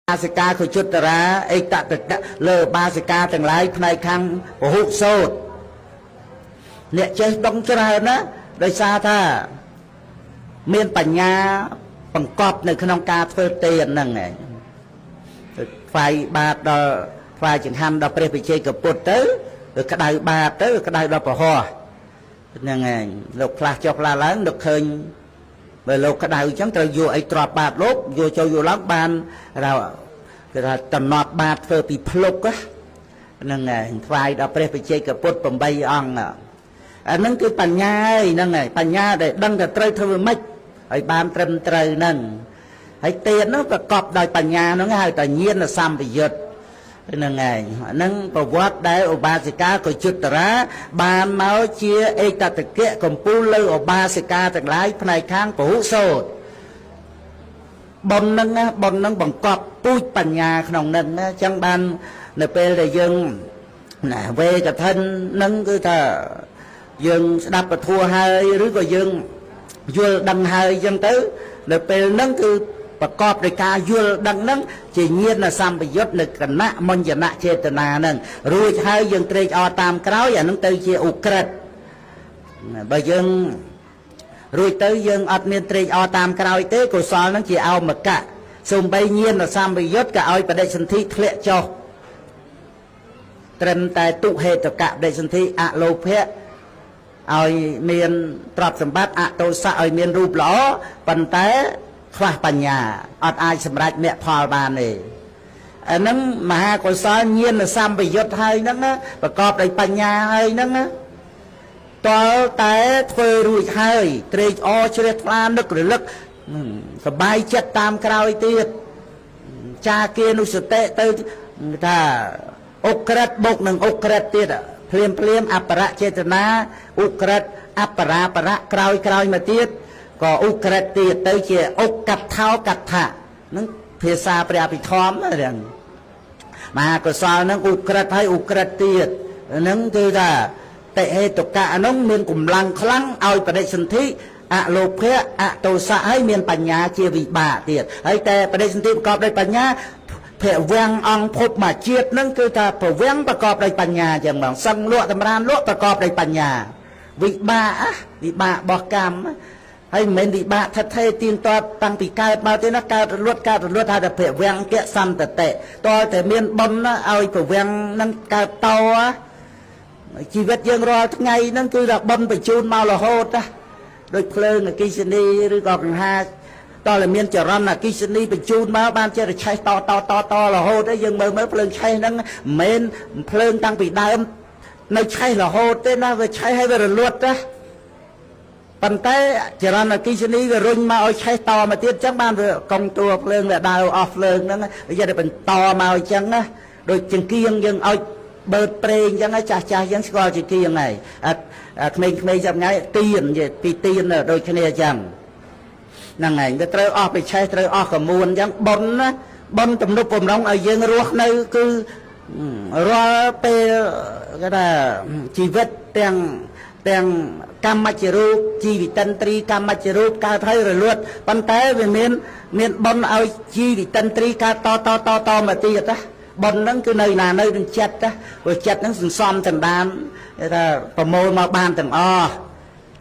បាសិកាខុជុតរាអេតតកៈលើបាសិកាទាំងឡាយផ្នែកខាងពហុសោតអ្នកចេះដងច្រើនណាដោយសារថាមានបញ្ញាបង្កប់នៅក្នុងការធ្វើទេហ្នឹងឯងថ្វាយបាតដល់ថ្វាយចង្ហាន់ដល់ព្រះវិជ័យកពុទ្ធទៅក្តៅបាតទៅក្តៅដល់ប្រហោះហ្នឹងឯងលោកខ្លះចុះខ្លះឡើងនឹកឃើញបើលោកក្តៅអញ្ចឹងត្រូវយកអីទ្រាប់បាតលោកយកចូលយកឡើងបានគេថាតំណត់បាតធ្វើពីភ្លុកហ្នឹងឯងថ្វាយដល់ព្រះវិជ័យកពុទ្ធ8អង្គអាហ្នឹងគឺបញ្ញាហ្នឹងឯងបញ្ញាដែលដឹងថាត្រូវធ្វើម៉េចឲ្យបានត្រឹមត្រូវហ្នឹងហើយទេហ្នឹងប្រកបដោយបញ្ញាហ្នឹងហៅថាញាណសម្បយុទ្ធហ្នឹងឯងហ្នឹងប្រវត្តិដែលឧបាសិកាកុជុតរាបានមកជាអេតតកៈកំពូលលើឧបាសិកាទាំងឡាយផ្នែកខាងពហុសោតបុណ្យហ្នឹងបង្កប់ពូជបញ្ញាក្នុងហ្នឹងណាអញ្ចឹងបាននៅពេលដែលយើងណាវេកឋិនហ្នឹងគឺថាយើងស្ដាប់ពធហើយឬក៏យើងយល់ដឹងហើយអញ្ចឹងទៅនៅពេលហ្នឹងគឺប្រកបដោយការយល់ដឹងហ្នឹងជាញាណសម្បយុទ្ធនៅគណៈមញ្ញនៈចេតនាហ្នឹងរួចហើយយើងត្រេកអរតាមក្រោយអាហ្នឹងទៅជាឧក្រិដ្ឋបើយើងរួចទៅយើងអត់មានត្រេកអរតាមក្រោយទេកុសលហ្នឹងជាអោមកៈសូម្បីញាណសម្បយុទ្ធក៏ឲ្យបដិសន្ធិធ្លាក់ចុះត្រឹមតែទុហេតុកៈបដិសន្ធិអលោភៈឲ្យមានទ្រព្យសម្បត្តិអតោសៈឲ្យមានរូបល្អប៉ុន្តែខ្វះបញ្ញាអត់អាចសម្រេចមគ្គផលបានទេអាហ្នឹងមហាកុសលញាណសម្បយុទ្ធហើយហ្នឹងណាប្រកបដោយបញ្ញាហើយហ្នឹងណាតើតែធ្វើរួចហើយត្រេកអរជ្រះថ្លានឹករលឹកសบายចិត្តតាមក្រោយទៀតចាគានុសតិទៅថាអុក្រិតបុកនឹងអុក្រិតទៀតភ្លាមអបរចេតនាឧក្រិតអបរាបរៈក្រោយមកទៀតក៏ឧក្រិតទៀតទៅជាអុកថោកថៈនឹងភាសាព្រះអភិធម្មហ្នឹងមហាកុសលហ្នឹងឧក្រិតហើយឧក្រិតទៀតហ្នឹងគឺថាតិហេតុកៈហ្នឹងមានកម្លាំងខ្លាំងឲ្យបដិសន្ធិអលោភៈអតោសៈហើយមានបញ្ញាជាវិបាកទៀតហើយតែបដិសន្ធិប្រកបដោយបញ្ញាភវាំងអង្គភពមួយជាតិហ្នឹងគឺថាភវាំងប្រកបដោយបញ្ញាចឹងហ្មងសឹងលក់តម្រានលក់ប្រកបដោយបញ្ញាវិបាករបស់កម្មហើយមិនមែនវិបាកថិតថេរទៀងទាត់តាំងពីកើតមកទេណាកើតរលត់ថាតែភវាំងកៈសន្តតិតតែមានបុណ្យណាឲ្យភវាំងហ្នឹងកើតតជីវិតយើងរាល់ថ្ងៃហ្នឹងគឺថាបុណ្យបញ្ជូនមករហូតណាដូចភ្លើងអគិសនីឬក៏កង្ហាតតែមានចរន្តអគិសនីបញ្ជូនមកបានចេះតែឆេះតរហូតទេយើងមើលភ្លើងឆេះហ្នឹងមិនមែនភ្លើងតាំងពីដើមនៅឆេះរហូតទេណាវាឆេះឲ្យវារលត់ណាប៉ុន្តែចរន្តអគិសនីវារុញមកឲ្យឆេះតមកទៀតអញ្ចឹងបានវាកង់តួភ្លើងវាដើរអស់ភ្លើងហ្នឹងវាយកតែបន្តមកអញ្ចឹងណាដូចចង្គៀងយើងឲ្យបើកប្រេងអញ្ចឹងចាស់យើងស្គាល់ចង្គៀងហើយក្មេងៗចាំថ្ងៃទៀនពីទៀនដូចគ្នាអញ្ចឹងហ្នឹងហើយវាត្រូវអស់ពីឆេះត្រូវអស់កមួនអញ្ចឹងបុណ្យណាបុណ្យទំនុកបំរុងឲ្យយើងរស់នៅគឺរាល់ពេលគេថាជីវិតទាំងកម្មច្ចរូបជីវិតិន្ទ្រីកម្មច្ចរូបកើតហើយរលត់ប៉ុន្តែវាមានបុណ្យឲ្យជីវិតិន្ទ្រីកើតតមកទៀតណាបុណ្យហ្នឹងគឺនៅណានៅនឹងចិត្តណាព្រោះចិត្តហ្នឹងសន្សំចន្តានគេថាប្រមូលមកបានទាំងអស់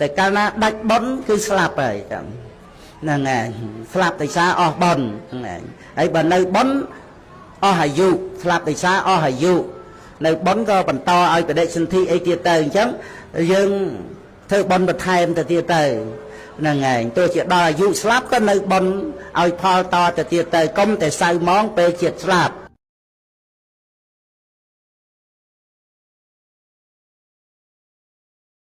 តែកាលណាដាច់បុណ្យគឺស្លាប់ហើយចឹងហ្នឹងហើយស្លាប់ដោយសារអស់បុណ្យហ្នឹងហើយហើយបើនៅបុណ្យអស់អាយុស្លាប់ដោយសារអស់អាយុនៅបុណ្យក៏បន្តឲ្យបដិសន្ធិអីទៀតទៅអញ្ចឹងយើងធ្វើបុណ្យបន្ថែមទៅទៀតទៅហ្នឹងហើយទោះជាដល់អាយុស្លាប់ក៏នៅបុណ្យឲ្យផលតទៅទៀតទៅកុំតែសៅម៉ងពេលជាតិស្លាប់